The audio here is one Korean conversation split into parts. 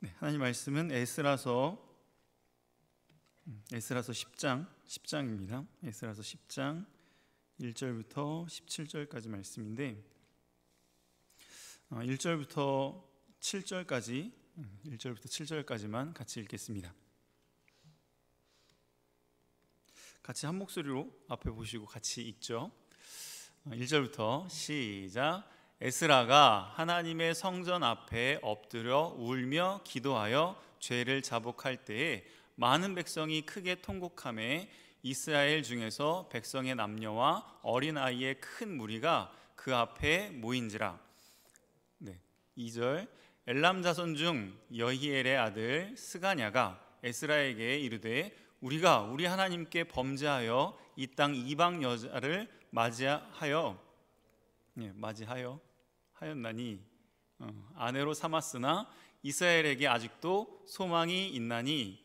네, 하나님 말씀은 에스라서 10장입니다. 에스라서 10장 1절부터 17절까지 말씀인데 1절부터 7절까지만 같이 읽겠습니다. 같이 한 목소리로 앞에 보시고 같이 읽죠. 1절부터 시작. 에스라가 하나님의 성전 앞에 엎드려 울며 기도하여 죄를 자복할 때에 많은 백성이 크게 통곡하매 이스라엘 중에서 백성의 남녀와 어린아이의 큰 무리가 그 앞에 모인지라. 2절. 엘람 자손 중 여히엘의 아들 스가냐가 에스라에게 이르되 우리가 우리 하나님께 범죄하여 이 땅 이방 여자를 맞이하였나니 아내로 삼았으나 이스라엘에게 아직도 소망이 있나니.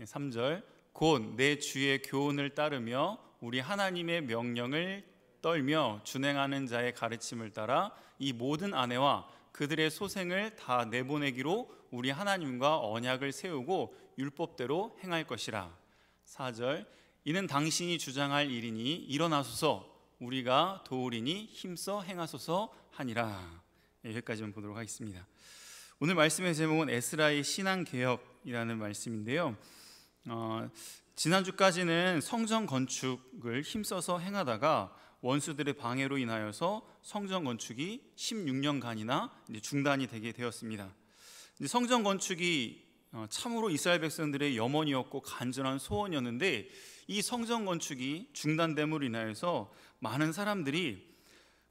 3절. 곧 내 주의 교훈을 따르며 우리 하나님의 명령을 떨며 준행하는 자의 가르침을 따라 이 모든 아내와 그들의 소생을 다 내보내기로 우리 하나님과 언약을 세우고 율법대로 행할 것이라. 4절. 이는 당신이 주장할 일이니 일어나소서 우리가 도우리니 힘써 행하소서 하니라. 여기까지만 보도록 하겠습니다. 오늘 말씀의 제목은 에스라의 신앙개혁이라는 말씀인데요, 지난주까지는 성전 건축을 힘써서 행하다가 원수들의 방해로 인하여서 성전 건축이 16년간이나 중단이 되게 되었습니다. 성전 건축이 참으로 이스라엘 백성들의 염원이었고 간절한 소원이었는데 이 성전 건축이 중단됨으로 인하여서 많은 사람들이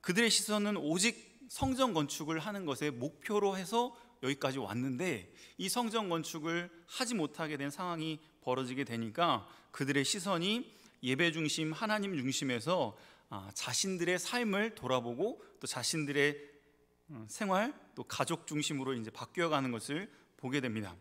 그들의 시선은 오직 성전 건축을 하는 것에 목표로 해서 여기까지 왔는데 이 성전 건축을 하지 못하게 된 상황이 벌어지게 되니까 그들의 시선이 예배 중심, 하나님 중심에서 자신들의 삶을 돌아보고 또 자신들의 생활, 또 가족 중심으로 이제 바뀌어가는 것을 보게 됩니다.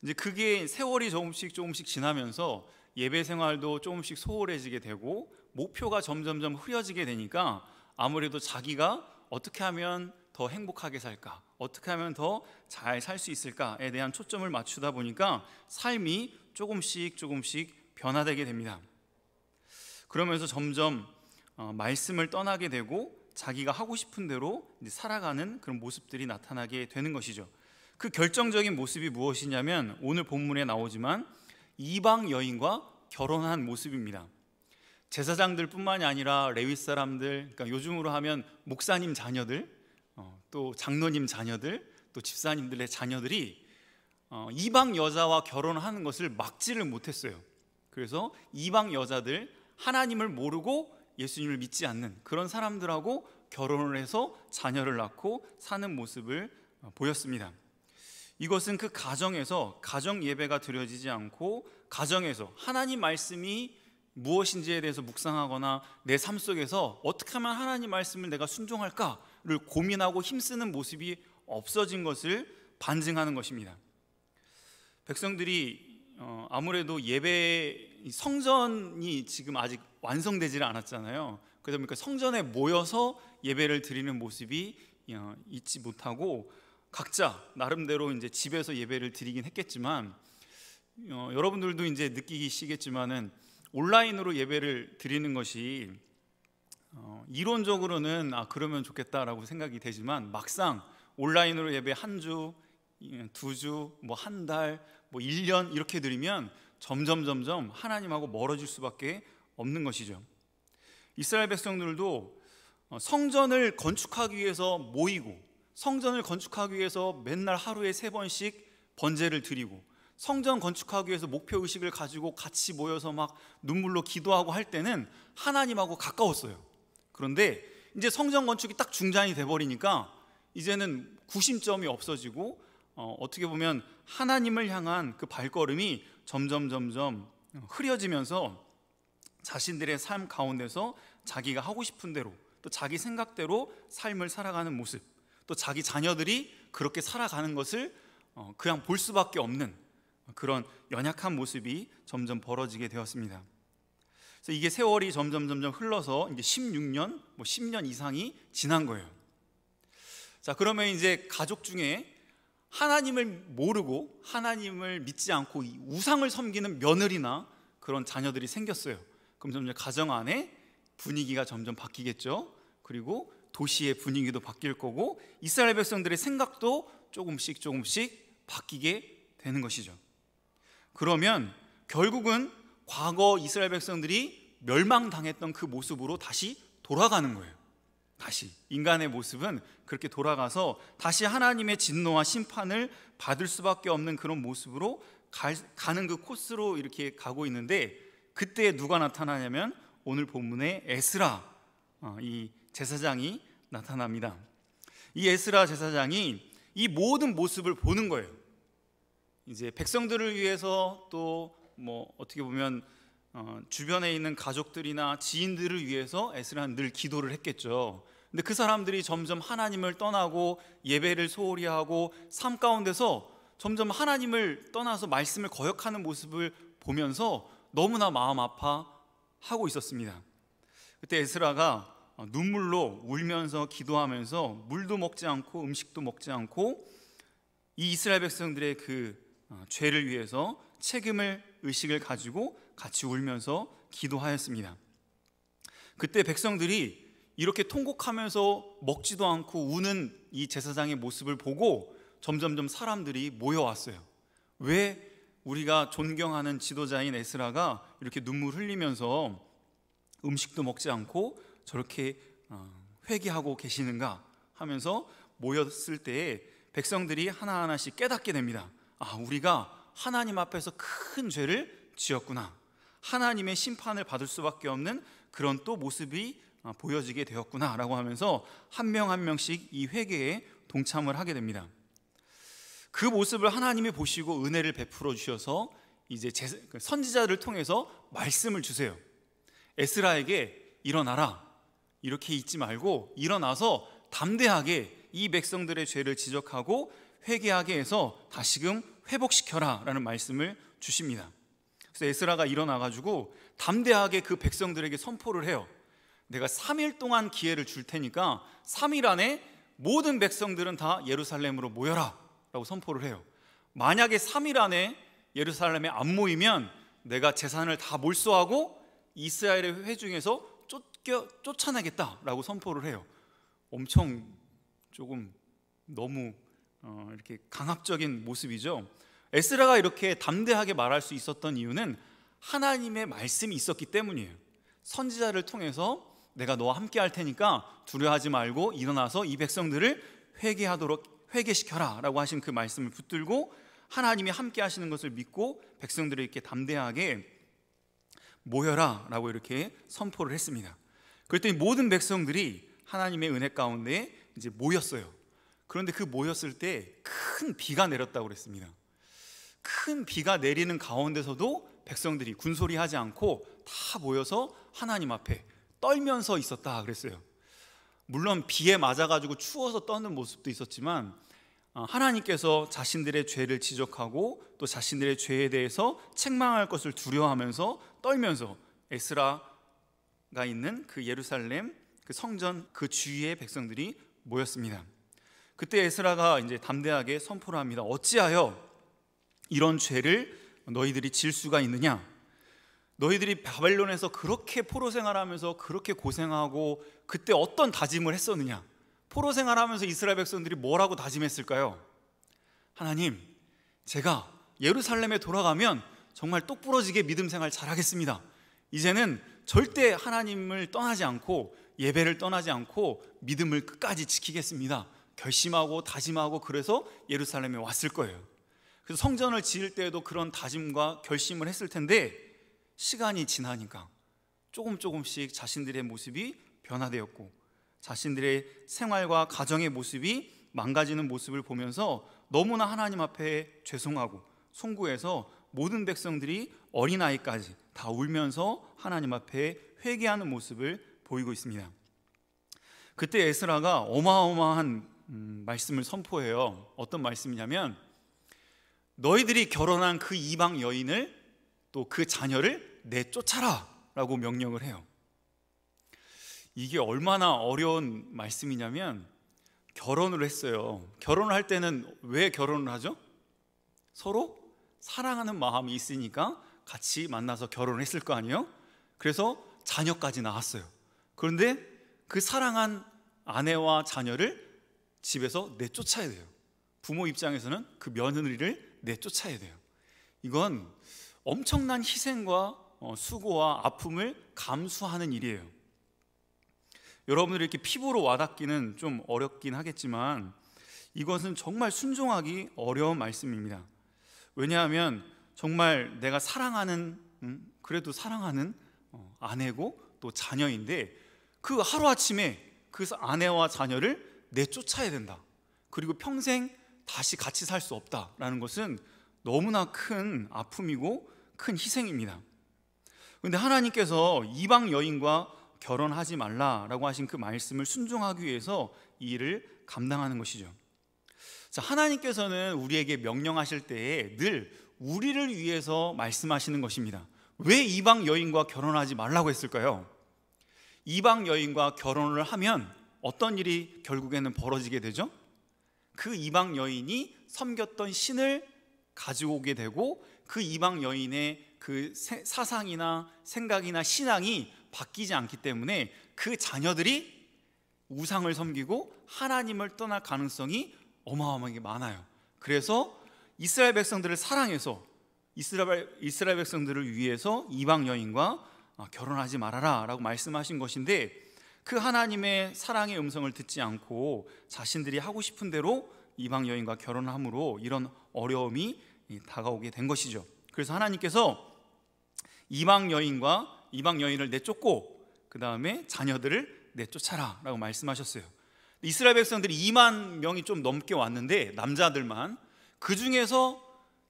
이제 그게 세월이 조금씩 지나면서 예배 생활도 조금씩 소홀해지게 되고 목표가 점점점 흐려지게 되니까 아무래도 자기가 어떻게 하면 더 행복하게 살까, 어떻게 하면 더 잘 살 수 있을까에 대한 초점을 맞추다 보니까 삶이 조금씩 변화되게 됩니다. 그러면서 점점 말씀을 떠나게 되고 자기가 하고 싶은 대로 살아가는 그런 모습들이 나타나게 되는 것이죠. 그 결정적인 모습이 무엇이냐면 오늘 본문에 나오지만 이방 여인과 결혼한 모습입니다. 제사장들 뿐만이 아니라 레위 사람들, 그러니까 요즘으로 하면 목사님 자녀들, 또 장로님 자녀들, 또 집사님들의 자녀들이 이방 여자와 결혼하는 것을 막지를 못했어요. 그래서 이방 여자들, 하나님을 모르고 예수님을 믿지 않는 그런 사람들하고 결혼을 해서 자녀를 낳고 사는 모습을 보였습니다. 이것은 그 가정에서 가정 예배가 드려지지 않고 가정에서 하나님 말씀이 무엇인지에 대해서 묵상하거나 내 삶 속에서 어떻게 하면 하나님 말씀을 내가 순종할까를 고민하고 힘쓰는 모습이 없어진 것을 반증하는 것입니다. 백성들이 아무래도 예배 성전이 지금 아직 완성되지를 않았잖아요. 그러다 보니까 성전에 모여서 예배를 드리는 모습이 있지 못하고 각자 나름대로 이제 집에서 예배를 드리긴 했겠지만 여러분들도 이제 느끼시겠지만은 온라인으로 예배를 드리는 것이 이론적으로는 그러면 좋겠다라고 생각이 되지만 막상 온라인으로 예배 한 주, 두 주, 한 달, 1년 이렇게 드리면 점점 하나님하고 멀어질 수밖에 없는 것이죠. 이스라엘 백성들도 성전을 건축하기 위해서 모이고 성전을 건축하기 위해서 맨날 하루에 3번씩 번제를 드리고 성전 건축하기 위해서 목표의식을 가지고 같이 모여서 막 눈물로 기도하고 할 때는 하나님하고 가까웠어요. 그런데 이제 성전 건축이 딱 중단이 돼버리니까 이제는 구심점이 없어지고 어떻게 보면 하나님을 향한 그 발걸음이 점점 흐려지면서 자신들의 삶 가운데서 자기가 하고 싶은 대로 또 자기 생각대로 삶을 살아가는 모습, 또 자기 자녀들이 그렇게 살아가는 것을 그냥 볼 수밖에 없는 그런 연약한 모습이 점점 벌어지게 되었습니다. 그래서 이게 세월이 점점 흘러서 이제 16년, 10년 이상이 지난 거예요. 자, 그러면 이제 가족 중에 하나님을 모르고 하나님을 믿지 않고 이 우상을 섬기는 며느리나 그런 자녀들이 생겼어요. 그럼 점점 가정 안에 분위기가 점점 바뀌겠죠. 그리고 도시의 분위기도 바뀔 거고 이스라엘 백성들의 생각도 조금씩 바뀌게 되는 것이죠. 그러면 결국은 과거 이스라엘 백성들이 멸망당했던 그 모습으로 다시 돌아가는 거예요. 다시 인간의 모습은 그렇게 돌아가서 다시 하나님의 진노와 심판을 받을 수밖에 없는 그런 모습으로 가는 그 코스로 이렇게 가고 있는데, 그때 누가 나타나냐면 오늘 본문에 에스라, 이 제사장이 나타납니다. 이 에스라 제사장이 이 모든 모습을 보는 거예요. 이제 백성들을 위해서 또 어떻게 보면 주변에 있는 가족들이나 지인들을 위해서 에스라는 늘 기도를 했겠죠. 근데 그 사람들이 점점 하나님을 떠나고 예배를 소홀히 하고 삶 가운데서 점점 하나님을 떠나서 말씀을 거역하는 모습을 보면서 너무나 마음 아파하고 있었습니다. 그때 에스라가 눈물로 울면서 기도하면서 물도 먹지 않고 음식도 먹지 않고 이 이스라엘 백성들의 그 죄를 위해서 책임을 의식을 가지고 같이 울면서 기도하였습니다. 그때 백성들이 이렇게 통곡하면서 먹지도 않고 우는 이 제사장의 모습을 보고 점점점 사람들이 모여왔어요. 왜 우리가 존경하는 지도자인 에스라가 이렇게 눈물 흘리면서 음식도 먹지 않고 저렇게 회개하고 계시는가 하면서 모였을 때에 백성들이 하나하나씩 깨닫게 됩니다. 우리가 하나님 앞에서 큰 죄를 지었구나, 하나님의 심판을 받을 수밖에 없는 그런 또 모습이 보여지게 되었구나 라고 하면서 한 명 한 명씩 이 회개에 동참을 하게 됩니다. 그 모습을 하나님이 보시고 은혜를 베풀어 주셔서 이제 선지자를 통해서 말씀을 주세요. 에스라에게 일어나라, 이렇게 있지 말고 일어나서 담대하게 이 백성들의 죄를 지적하고 회개하게 해서 다시금 회복시켜라 라는 말씀을 주십니다. 그래서 에스라가 일어나가지고 담대하게 그 백성들에게 선포를 해요. 내가 3일 동안 기회를 줄 테니까 3일 안에 모든 백성들은 다 예루살렘으로 모여라 라고 선포를 해요. 만약에 3일 안에 예루살렘에 안 모이면 내가 재산을 다 몰수하고 이스라엘의 회중에서 쫓아내겠다 라고 선포를 해요. 엄청 조금 너무 이렇게 강압적인 모습이죠. 에스라가 이렇게 담대하게 말할 수 있었던 이유는 하나님의 말씀이 있었기 때문이에요. 선지자를 통해서 내가 너와 함께 할 테니까 두려워하지 말고 일어나서 이 백성들을 회개시켜라 라고 하신 그 말씀을 붙들고 하나님이 함께 하시는 것을 믿고 백성들을 이렇게 담대하게 모여라 라고 이렇게 선포를 했습니다. 그랬더니 모든 백성들이 하나님의 은혜 가운데 이제 모였어요. 그런데 그 모였을 때 큰 비가 내렸다고 그랬습니다. 큰 비가 내리는 가운데서도 백성들이 군소리하지 않고 다 모여서 하나님 앞에 떨면서 있었다 그랬어요. 물론 비에 맞아가지고 추워서 떠는 모습도 있었지만 하나님께서 자신들의 죄를 지적하고 또 자신들의 죄에 대해서 책망할 것을 두려워하면서 떨면서 에스라가 있는 그 예루살렘 그 성전 그 주위의 백성들이 모였습니다. 그때 에스라가 이제 담대하게 선포를 합니다. 어찌하여 이런 죄를 너희들이 질 수가 있느냐? 너희들이 바벨론에서 그렇게 포로 생활하면서 그렇게 고생하고 그때 어떤 다짐을 했었느냐? 포로 생활하면서 이스라엘 백성들이 뭐라고 다짐했을까요? 하나님, 제가 예루살렘에 돌아가면 정말 똑부러지게 믿음 생활 잘하겠습니다. 이제는 절대 하나님을 떠나지 않고 예배를 떠나지 않고 믿음을 끝까지 지키겠습니다. 결심하고 다짐하고 그래서 예루살렘에 왔을 거예요. 그래서 성전을 지을 때에도 그런 다짐과 결심을 했을 텐데 시간이 지나니까 조금씩 자신들의 모습이 변화되었고 자신들의 생활과 가정의 모습이 망가지는 모습을 보면서 너무나 하나님 앞에 죄송하고 송구해서 모든 백성들이 어린아이까지 다 울면서 하나님 앞에 회개하는 모습을 보이고 있습니다. 그때 에스라가 어마어마한 말씀을 선포해요. 어떤 말씀이냐면 너희들이 결혼한 그 이방 여인을 또 그 자녀를 내쫓아라 라고 명령을 해요. 이게 얼마나 어려운 말씀이냐면 결혼을 했어요. 결혼을 할 때는 왜 결혼을 하죠? 서로 사랑하는 마음이 있으니까 같이 만나서 결혼을 했을 거 아니에요? 그래서 자녀까지 낳았어요. 그런데 그 사랑한 아내와 자녀를 집에서 내쫓아야 돼요. 부모 입장에서는 그 며느리를 내쫓아야 돼요. 이건 엄청난 희생과 수고와 아픔을 감수하는 일이에요. 여러분들이 이렇게 피부로 와닿기는 좀 어렵긴 하겠지만 이것은 정말 순종하기 어려운 말씀입니다. 왜냐하면 정말 내가 사랑하는 그래도 사랑하는 아내고 또 자녀인데 그 하루아침에 그 아내와 자녀를 내쫓아야 된다. 그리고 평생 다시 같이 살 수 없다라는 것은 너무나 큰 아픔이고 큰 희생입니다. 그런데 하나님께서 이방 여인과 결혼하지 말라라고 하신 그 말씀을 순종하기 위해서 이 일을 감당하는 것이죠. 자, 하나님께서는 우리에게 명령하실 때에 늘 우리를 위해서 말씀하시는 것입니다. 왜 이방 여인과 결혼하지 말라고 했을까요? 이방 여인과 결혼을 하면 어떤 일이 결국에는 벌어지게 되죠? 그 이방 여인이 섬겼던 신을 가지고 오게 되고 그 이방 여인의 그 사상이나 생각이나 신앙이 바뀌지 않기 때문에 그 자녀들이 우상을 섬기고 하나님을 떠날 가능성이 어마어마하게 많아요. 그래서 이스라엘 백성들을 사랑해서 이스라엘 백성들을 위해서 이방 여인과 결혼하지 말아라 라고 말씀하신 것인데 그 하나님의 사랑의 음성을 듣지 않고 자신들이 하고 싶은 대로 이방 여인과 결혼함으로 이런 어려움이 다가오게 된 것이죠. 그래서 하나님께서 이방 여인을 내쫓고 그 다음에 자녀들을 내쫓아라 라고 말씀하셨어요. 이스라엘 백성들이 2만 명이 좀 넘게 왔는데 남자들만, 그 중에서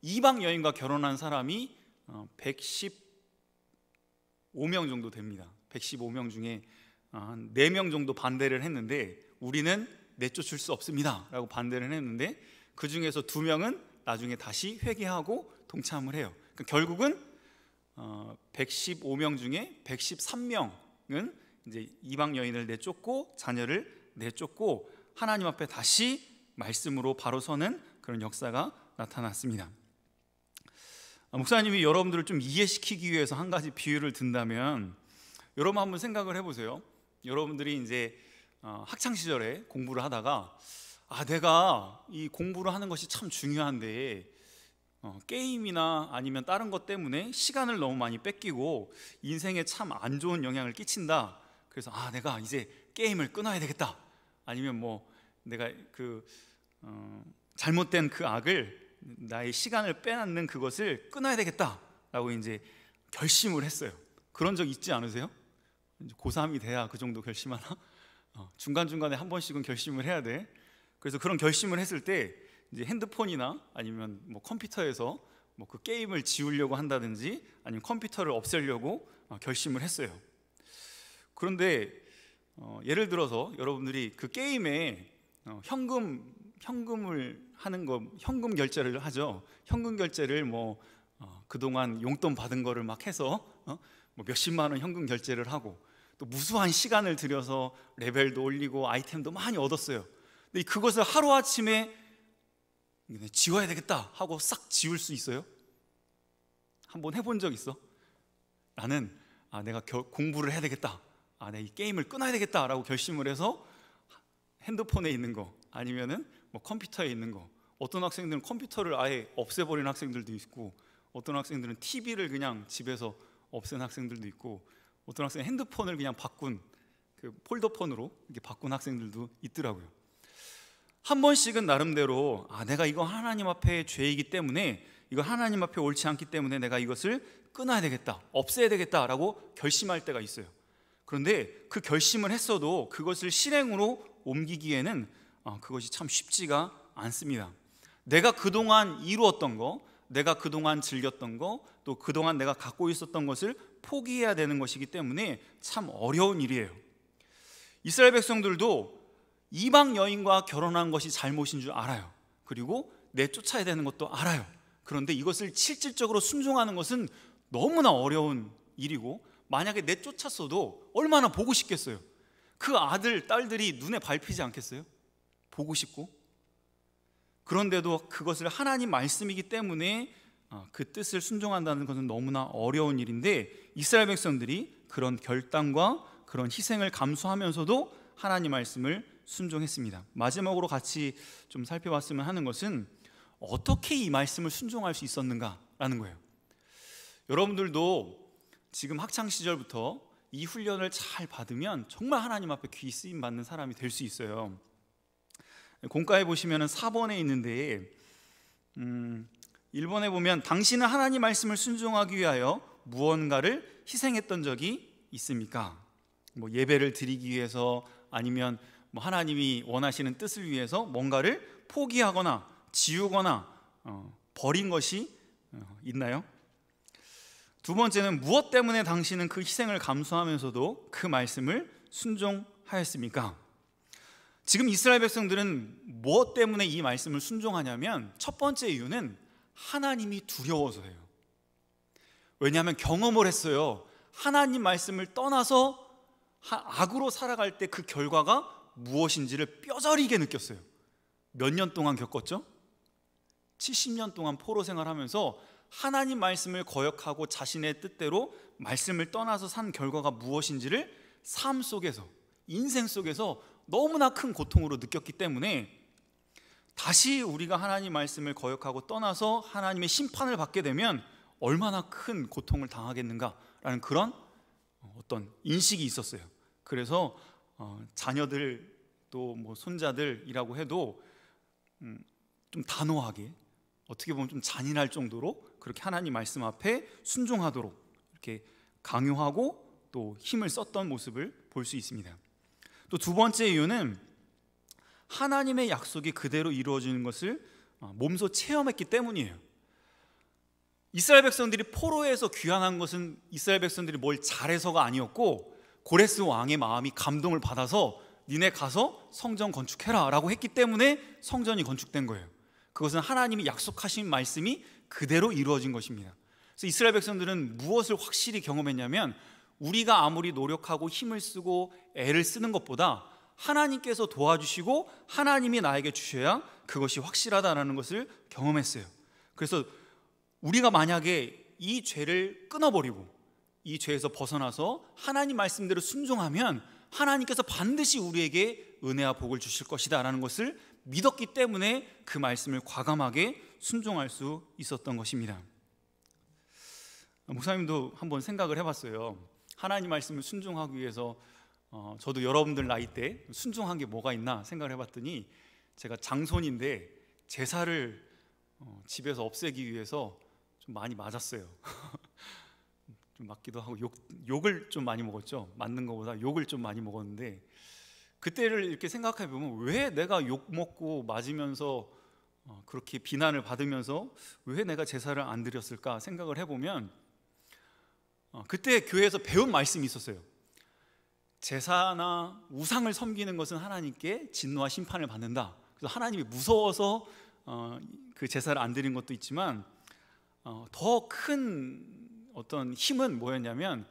이방 여인과 결혼한 사람이 115명 정도 됩니다. 115명 중에 한 4명 정도 반대를 했는데 우리는 내쫓을 수 없습니다 라고 반대를 했는데 그 중에서 2명은 나중에 다시 회개하고 동참을 해요. 그러니까 결국은 115명 중에 113명은 이제 이방 여인을 내쫓고 자녀를 내쫓고 하나님 앞에 다시 말씀으로 바로 서는 그런 역사가 나타났습니다. 목사님이 여러분들을 좀 이해시키기 위해서 한 가지 비유를 든다면, 여러분 한번 생각을 해보세요. 여러분들이 이제 학창 시절에 공부를 하다가 내가 이 공부를 하는 것이 참 중요한데 게임이나 아니면 다른 것 때문에 시간을 너무 많이 뺏기고 인생에 참 안 좋은 영향을 끼친다. 그래서 내가 이제 게임을 끊어야 되겠다. 아니면 뭐 내가 잘못된 그 악을, 나의 시간을 빼앗는 그것을 끊어야 되겠다라고 이제 결심을 했어요. 그런 적 있지 않으세요? 고3이 돼야 그 정도 결심하나? 중간중간에 한 번씩은 결심을 해야 돼. 그래서 그런 결심을 했을 때 이제 핸드폰이나 아니면 뭐 컴퓨터에서 뭐 그 게임을 지우려고 한다든지 아니면 컴퓨터를 없애려고 결심을 했어요. 그런데 예를 들어서 여러분들이 그 게임에 현금을 하는 거, 현금 결제를 하죠. 현금 결제를 그동안 용돈 받은 거를 막 해서 뭐 몇십만 원 현금 결제를 하고 또 무수한 시간을 들여서 레벨도 올리고 아이템도 많이 얻었어요. 근데 그것을 하루아침에 지워야 되겠다 하고 싹 지울 수 있어요? 한번 해본 적 있어? 나는 내가 공부를 해야 되겠다, 내가 이 게임을 끊어야 되겠다라고 결심을 해서 핸드폰에 있는 거 아니면은 뭐 컴퓨터에 있는 거, 어떤 학생들은 컴퓨터를 아예 없애버리는 학생들도 있고 어떤 학생들은 TV를 그냥 집에서 없앤 학생들도 있고 어떤 학생은 핸드폰을 그냥 바꾼 그 폴더폰으로 이렇게 바꾼 학생들도 있더라고요. 한 번씩은 나름대로 내가 이거 하나님 앞에 죄이기 때문에, 이거 하나님 앞에 옳지 않기 때문에 내가 이것을 끊어야 되겠다, 없애야 되겠다라고 결심할 때가 있어요. 그런데 그 결심을 했어도 그것을 실행으로 옮기기에는 그것이 참 쉽지가 않습니다. 내가 그동안 이루었던 거, 내가 그동안 즐겼던 거, 또 그동안 내가 갖고 있었던 것을 포기해야 되는 것이기 때문에 참 어려운 일이에요. 이스라엘 백성들도 이방 여인과 결혼한 것이 잘못인 줄 알아요. 그리고 내쫓아야 되는 것도 알아요. 그런데 이것을 실질적으로 순종하는 것은 너무나 어려운 일이고, 만약에 내쫓았어도 얼마나 보고 싶겠어요. 그 아들, 딸들이 눈에 밟히지 않겠어요? 보고 싶고, 그런데도 그것을 하나님 말씀이기 때문에 그 뜻을 순종한다는 것은 너무나 어려운 일인데, 이스라엘 백성들이 그런 결단과 그런 희생을 감수하면서도 하나님 말씀을 순종했습니다. 마지막으로 같이 좀 살펴봤으면 하는 것은 어떻게 이 말씀을 순종할 수 있었는가라는 거예요. 여러분들도 지금 학창 시절부터 이 훈련을 잘 받으면 정말 하나님 앞에 귀 쓰임 받는 사람이 될 수 있어요. 공과에 보시면 4번에 있는데 1번에 보면 당신은 하나님 말씀을 순종하기 위하여 무언가를 희생했던 적이 있습니까? 뭐 예배를 드리기 위해서, 아니면 뭐 하나님이 원하시는 뜻을 위해서 뭔가를 포기하거나 지우거나 버린 것이 있나요? 두 번째는 무엇 때문에 당신은 그 희생을 감수하면서도 그 말씀을 순종하였습니까? 지금 이스라엘 백성들은 무엇 때문에 이 말씀을 순종하냐면, 첫 번째 이유는 하나님이 두려워서예요. 왜냐하면 경험을 했어요. 하나님 말씀을 떠나서 악으로 살아갈 때 그 결과가 무엇인지를 뼈저리게 느꼈어요. 몇 년 동안 겪었죠? 70년 동안 포로 생활하면서 하나님 말씀을 거역하고 자신의 뜻대로 말씀을 떠나서 산 결과가 무엇인지를 삶 속에서, 인생 속에서 너무나 큰 고통으로 느꼈기 때문에, 다시 우리가 하나님 말씀을 거역하고 떠나서 하나님의 심판을 받게 되면 얼마나 큰 고통을 당하겠는가라는 그런 어떤 인식이 있었어요. 그래서 자녀들 또 뭐 손자들이라고 해도 좀 단호하게, 어떻게 보면 좀 잔인할 정도로 그렇게 하나님 말씀 앞에 순종하도록 이렇게 강요하고 또 힘을 썼던 모습을 볼 수 있습니다. 또 두 번째 이유는 하나님의 약속이 그대로 이루어지는 것을 몸소 체험했기 때문이에요. 이스라엘 백성들이 포로에서 귀환한 것은 이스라엘 백성들이 뭘 잘해서가 아니었고, 고레스 왕의 마음이 감동을 받아서 니네 가서 성전 건축해라 라고 했기 때문에 성전이 건축된 거예요. 그것은 하나님이 약속하신 말씀이 그대로 이루어진 것입니다. 그래서 이스라엘 백성들은 무엇을 확실히 경험했냐면, 우리가 아무리 노력하고 힘을 쓰고 애를 쓰는 것보다 하나님께서 도와주시고 하나님이 나에게 주셔야 그것이 확실하다는 것을 경험했어요. 그래서 우리가 만약에 이 죄를 끊어버리고 이 죄에서 벗어나서 하나님 말씀대로 순종하면 하나님께서 반드시 우리에게 은혜와 복을 주실 것이다 라는 것을 믿었기 때문에 그 말씀을 과감하게 순종할 수 있었던 것입니다. 목사님도 한번 생각을 해봤어요. 하나님 말씀을 순종하기 위해서 저도 여러분들 나이 때 순종한 게 뭐가 있나 생각을 해봤더니, 제가 장손인데 제사를 집에서 없애기 위해서 좀 많이 맞았어요. 좀 맞기도 하고 욕을 좀 많이 먹었죠. 맞는 것보다 욕을 좀 많이 먹었는데, 그때를 이렇게 생각해 보면 왜 내가 욕 먹고 맞으면서 그렇게 비난을 받으면서 왜 내가 제사를 안 드렸을까 생각을 해보면, 그때 교회에서 배운 말씀이 있었어요. 제사나 우상을 섬기는 것은 하나님께 진노와 심판을 받는다. 그래서 하나님이 무서워서 그 제사를 안 드린 것도 있지만, 더 큰 어떤 힘은 뭐였냐면,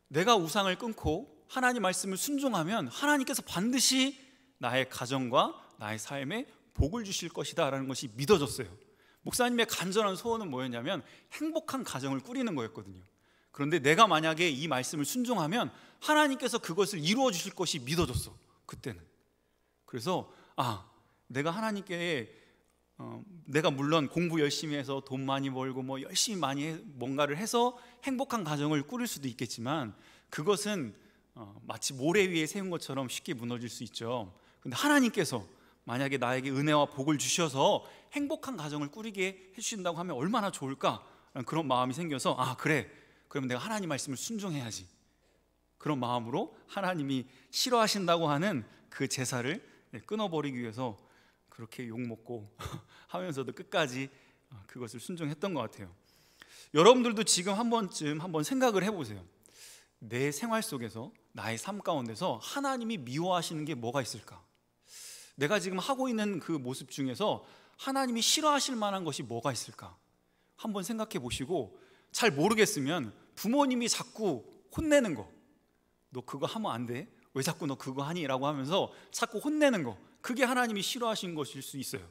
내가 우상을 끊고 하나님 말씀을 순종하면 하나님께서 반드시 나의 가정과 나의 삶에 복을 주실 것이다 라는 것이 믿어졌어요. 목사님의 간절한 소원은 뭐였냐면 행복한 가정을 꾸리는 거였거든요. 그런데 내가 만약에 이 말씀을 순종하면 하나님께서 그것을 이루어 주실 것이 믿어졌어, 그때는. 그래서 내가 하나님께 내가 물론 공부 열심히 해서 돈 많이 벌고 뭐 열심히 많이 뭔가를 해서 행복한 가정을 꾸릴 수도 있겠지만, 그것은 마치 모래 위에 세운 것처럼 쉽게 무너질 수 있죠. 근데 하나님께서 만약에 나에게 은혜와 복을 주셔서 행복한 가정을 꾸리게 해주신다고 하면 얼마나 좋을까, 그런 마음이 생겨서 그래, 그러면 내가 하나님 말씀을 순종해야지, 그런 마음으로 하나님이 싫어하신다고 하는 그 제사를 끊어버리기 위해서 그렇게 욕먹고 하면서도 끝까지 그것을 순종했던 것 같아요. 여러분들도 지금 한 번쯤 한번 생각을 해보세요. 내 생활 속에서, 나의 삶 가운데서 하나님이 미워하시는 게 뭐가 있을까? 내가 지금 하고 있는 그 모습 중에서 하나님이 싫어하실 만한 것이 뭐가 있을까? 한번 생각해 보시고, 잘 모르겠으면 부모님이 자꾸 혼내는 거, 너 그거 하면 안 돼, 왜 자꾸 너 그거 하니? 라고 하면서 자꾸 혼내는 거, 그게 하나님이 싫어하신 것일 수 있어요.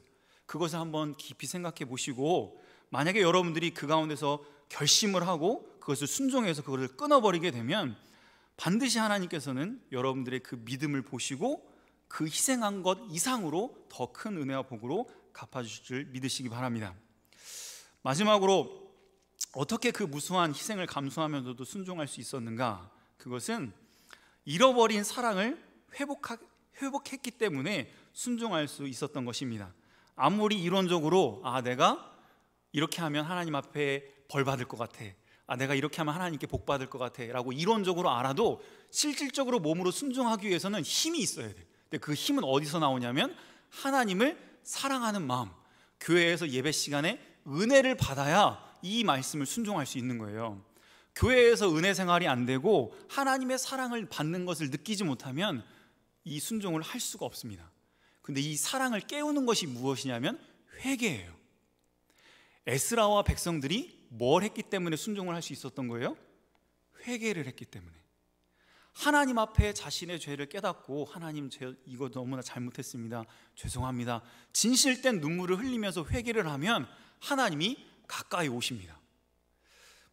그것을 한번 깊이 생각해 보시고, 만약에 여러분들이 그 가운데서 결심을 하고 그것을 순종해서 그것을 끊어버리게 되면 반드시 하나님께서는 여러분들의 그 믿음을 보시고 그 희생한 것 이상으로 더 큰 은혜와 복으로 갚아주실 줄 믿으시기 바랍니다. 마지막으로 어떻게 그 무수한 희생을 감수하면서도 순종할 수 있었는가? 그것은 잃어버린 사랑을 회복했기 때문에 순종할 수 있었던 것입니다. 아무리 이론적으로 내가 이렇게 하면 하나님 앞에 벌 받을 것 같아, 내가 이렇게 하면 하나님께 복 받을 것 같아 라고 이론적으로 알아도 실질적으로 몸으로 순종하기 위해서는 힘이 있어야 돼. 근데 그 힘은 어디서 나오냐면 하나님을 사랑하는 마음, 교회에서 예배 시간에 은혜를 받아야 이 말씀을 순종할 수 있는 거예요. 교회에서 은혜 생활이 안 되고 하나님의 사랑을 받는 것을 느끼지 못하면 이 순종을 할 수가 없습니다. 근데 이 사랑을 깨우는 것이 무엇이냐면 회개예요. 에스라와 백성들이 뭘 했기 때문에 순종을 할 수 있었던 거예요? 회개를 했기 때문에. 하나님 앞에 자신의 죄를 깨닫고, 하나님, 이거 너무나 잘못했습니다, 죄송합니다, 진실된 눈물을 흘리면서 회개를 하면 하나님이 가까이 오십니다.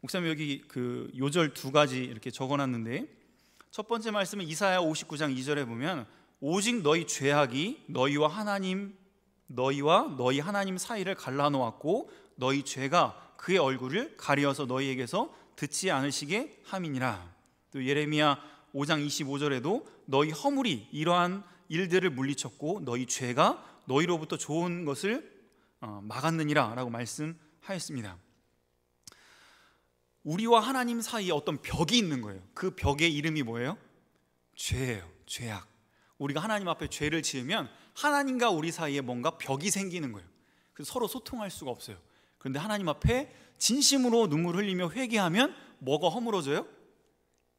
목사님, 여기 그 요절 두 가지 이렇게 적어놨는데, 첫 번째 말씀은 이사야 59장 2절에 보면 오직 너희 죄악이 너희와 너희 하나님 사이를 갈라놓았고 너희 죄가 그의 얼굴을 가리어서 너희에게서 듣지 않으시게 함이니라. 또 예레미야 5장 25절에도 너희 허물이 이러한 일들을 물리쳤고 너희 죄가 너희로부터 좋은 것을 막았느니라 라고 말씀하였습니다. 우리와 하나님 사이에 어떤 벽이 있는 거예요. 그 벽의 이름이 뭐예요? 죄예요. 죄악. 우리가 하나님 앞에 죄를 지으면 하나님과 우리 사이에 뭔가 벽이 생기는 거예요. 그래서 서로 소통할 수가 없어요. 그런데 하나님 앞에 진심으로 눈물 흘리며 회개하면 뭐가 허물어져요?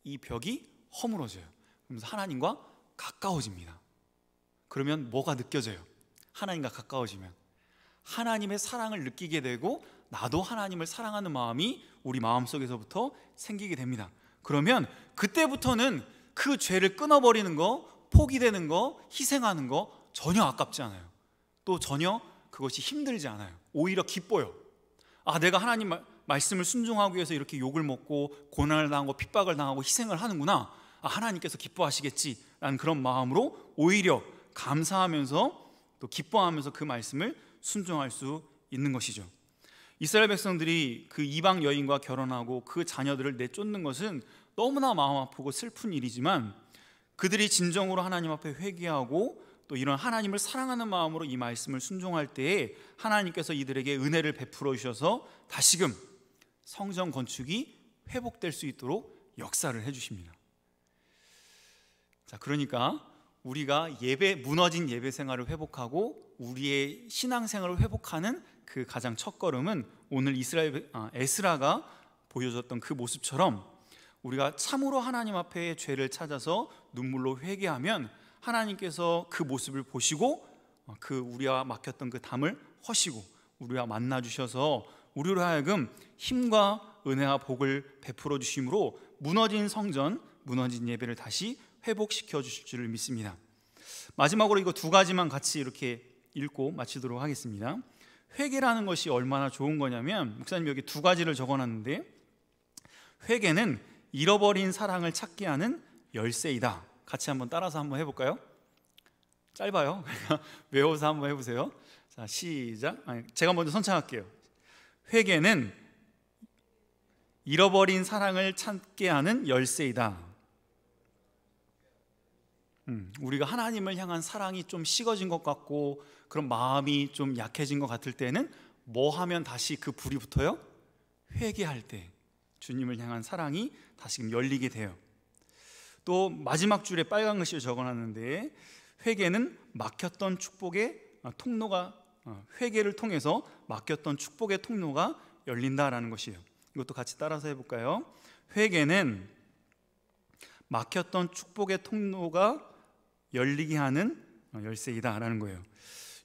이 벽이 허물어져요. 그러면서 하나님과 가까워집니다. 그러면 뭐가 느껴져요? 하나님과 가까워지면 하나님의 사랑을 느끼게 되고 나도 하나님을 사랑하는 마음이 우리 마음속에서부터 생기게 됩니다. 그러면 그때부터는 그 죄를 끊어버리는 거, 포기되는 거, 희생하는 거 전혀 아깝지 않아요. 또 전혀 그것이 힘들지 않아요. 오히려 기뻐요. 내가 하나님 말씀을 순종하기 위해서 이렇게 욕을 먹고 고난을 당하고 핍박을 당하고 희생을 하는구나, 하나님께서 기뻐하시겠지라는 그런 마음으로 오히려 감사하면서 또 기뻐하면서 그 말씀을 순종할 수 있는 것이죠. 이스라엘 백성들이 그 이방 여인과 결혼하고 그 자녀들을 내쫓는 것은 너무나 마음 아프고 슬픈 일이지만 그들이 진정으로 하나님 앞에 회개하고 또 이런 하나님을 사랑하는 마음으로 이 말씀을 순종할 때에 하나님께서 이들에게 은혜를 베풀어 주셔서 다시금 성전 건축이 회복될 수 있도록 역사를 해주십니다. 자, 그러니까 우리가 무너진 예배 생활을 회복하고 우리의 신앙 생활을 회복하는 그 가장 첫 걸음은 오늘 에스라가 보여줬던 그 모습처럼 우리가 참으로 하나님 앞에 죄를 찾아서 눈물로 회개하면 하나님께서 그 모습을 보시고 그 우리와 맡겼던 그 담을 허시고 우리와 만나 주셔서 우리로 하여금 힘과 은혜와 복을 베풀어 주심으로 무너진 성전, 무너진 예배를 다시 회복시켜 주실 줄을 믿습니다. 마지막으로 이거 두 가지만 같이 이렇게 읽고 마치도록 하겠습니다. 회개라는 것이 얼마나 좋은 거냐면, 목사님 여기 두 가지를 적어놨는데, 회개는 잃어버린 사랑을 찾게 하는 열쇠이다. 같이 한번 따라서 한번 해볼까요? 짧아요. 외워서 한번 해보세요. 자, 시작. 제가 먼저 선창할게요. 회개는 잃어버린 사랑을 찾게 하는 열쇠이다. 우리가 하나님을 향한 사랑이 좀 식어진 것 같고 그런 마음이 좀 약해진 것 같을 때는 뭐 하면 다시 그 불이 붙어요? 회개할 때 주님을 향한 사랑이 다시금 열리게 돼요. 또 마지막 줄에 빨간 글씨로 적어놨는데, 회개는 막혔던 축복의 통로가 회개를 통해서 막혔던 축복의 통로가 열린다라는 것이에요. 이것도 같이 따라서 해볼까요? 회개는 막혔던 축복의 통로가 열리게 하는 열쇠이다라는 거예요.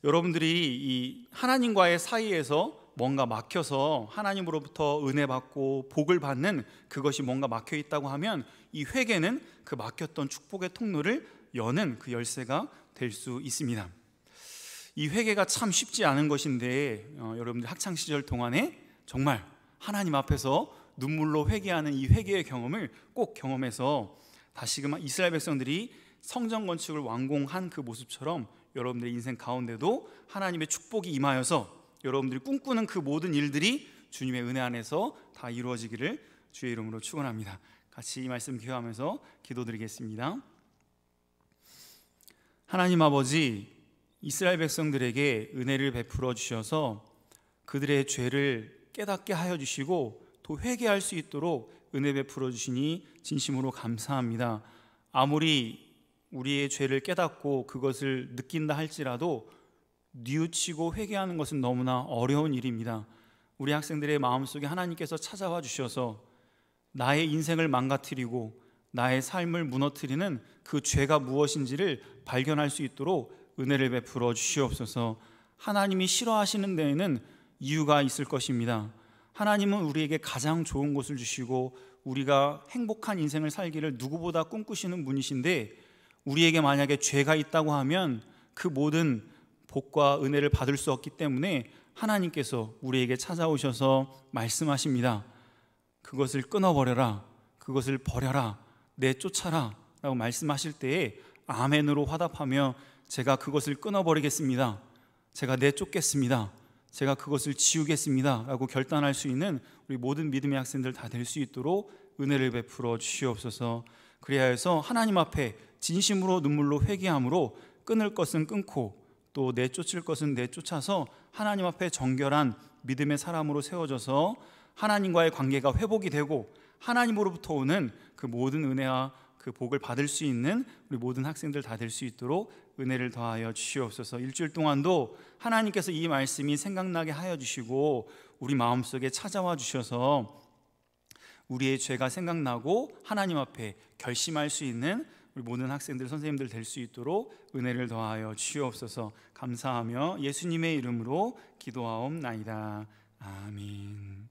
여러분들이 이 하나님과의 사이에서 뭔가 막혀서 하나님으로부터 은혜 받고 복을 받는 그것이 뭔가 막혀 있다고 하면 이 회개는 그 막혔던 축복의 통로를 여는 그 열쇠가 될 수 있습니다. 이 회개가 참 쉽지 않은 것인데 여러분들 학창 시절 동안에 정말 하나님 앞에서 눈물로 회개하는 이 회개의 경험을 꼭 경험해서 다시금 이스라엘 백성들이 성전 건축을 완공한 그 모습처럼 여러분들의 인생 가운데도 하나님의 축복이 임하여서 여러분들이 꿈꾸는 그 모든 일들이 주님의 은혜 안에서 다 이루어지기를 주의 이름으로 축원합니다. 같이 이 말씀 기도하면서 기도드리겠습니다. 하나님 아버지, 이스라엘 백성들에게 은혜를 베풀어 주셔서 그들의 죄를 깨닫게 하여 주시고 또 회개할 수 있도록 은혜 베풀어 주시니 진심으로 감사합니다. 아무리 우리의 죄를 깨닫고 그것을 느낀다 할지라도 뉘우치고 회개하는 것은 너무나 어려운 일입니다. 우리 학생들의 마음속에 하나님께서 찾아와 주셔서 나의 인생을 망가뜨리고 나의 삶을 무너뜨리는 그 죄가 무엇인지를 발견할 수 있도록 은혜를 베풀어 주시옵소서. 하나님이 싫어하시는 데에는 이유가 있을 것입니다. 하나님은 우리에게 가장 좋은 것을 주시고 우리가 행복한 인생을 살기를 누구보다 꿈꾸시는 분이신데, 우리에게 만약에 죄가 있다고 하면 그 모든 복과 은혜를 받을 수 없기 때문에 하나님께서 우리에게 찾아오셔서 말씀하십니다. 그것을 끊어버려라, 그것을 버려라, 내쫓아라 라고 말씀하실 때에 아멘으로 화답하며 제가 그것을 끊어버리겠습니다, 제가 내쫓겠습니다, 제가 그것을 지우겠습니다 라고 결단할 수 있는 우리 모든 믿음의 학생들 다 될 수 있도록 은혜를 베풀어 주시옵소서. 그래야 해서 하나님 앞에 진심으로 눈물로 회개함으로 끊을 것은 끊고 또 내쫓을 것은 내쫓아서 하나님 앞에 정결한 믿음의 사람으로 세워져서 하나님과의 관계가 회복이 되고 하나님으로부터 오는 그 모든 은혜와 그 복을 받을 수 있는 우리 모든 학생들 다 될 수 있도록 은혜를 더하여 주시옵소서. 일주일 동안도 하나님께서 이 말씀이 생각나게 하여 주시고 우리 마음속에 찾아와 주셔서 우리의 죄가 생각나고 하나님 앞에 결심할 수 있는 우리 모든 학생들, 선생님들 될 수 있도록 은혜를 더하여 주시옵소서. 감사하며 예수님의 이름으로 기도하옵나이다. 아멘.